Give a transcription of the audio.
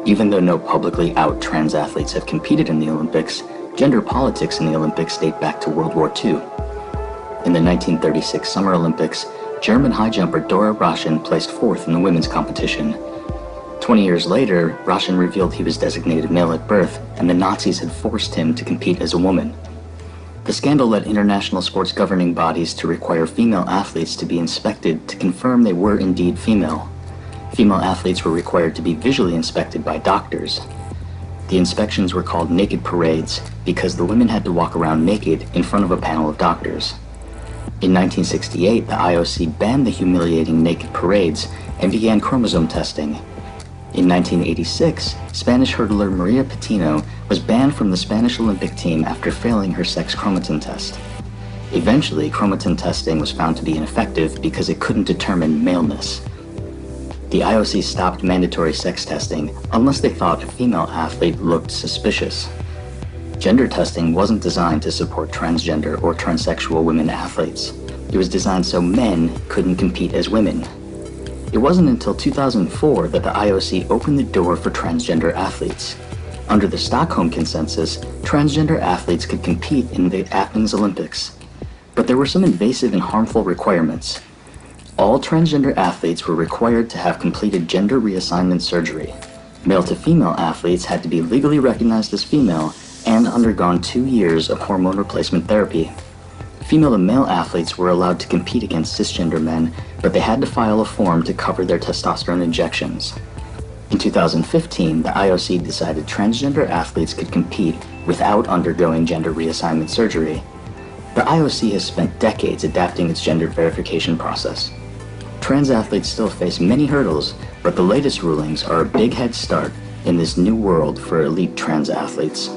Even though no publicly out trans athletes have competed in the Olympics, gender politics in the Olympics date back to World War II. In the 1936 Summer Olympics, German high jumper Dora Raschen placed fourth in the women's competition. 20 years later, Raschen revealed he was designated male at birth, and the Nazis had forced him to compete as a woman. The scandal led international sports governing bodies to require female athletes to be inspected to confirm they were indeed female. Female athletes were required to be visually inspected by doctors. The inspections were called naked parades because the women had to walk around naked in front of a panel of doctors. In 1968, the IOC banned the humiliating naked parades and began chromosome testing. In 1986, Spanish hurdler Maria Patino was banned from the Spanish Olympic team after failing her sex chromatin test. Eventually, chromatin testing was found to be ineffective because it couldn't determine maleness. The IOC stopped mandatory sex testing unless they thought a female athlete looked suspicious. Gender testing wasn't designed to support transgender or transsexual women athletes. It was designed so men couldn't compete as women. It wasn't until 2004 that the IOC opened the door for transgender athletes. Under the Stockholm Consensus, transgender athletes could compete in the Athens Olympics. But there were some invasive and harmful requirements. All transgender athletes were required to have completed gender reassignment surgery. Male to female athletes had to be legally recognized as female and undergone 2 years of hormone replacement therapy. Female to male athletes were allowed to compete against cisgender men, but they had to file a form to cover their testosterone injections. In 2015, the IOC decided transgender athletes could compete without undergoing gender reassignment surgery. The IOC has spent decades adapting its gender verification process. Trans athletes still face many hurdles, but the latest rulings are a big head start in this new world for elite trans athletes.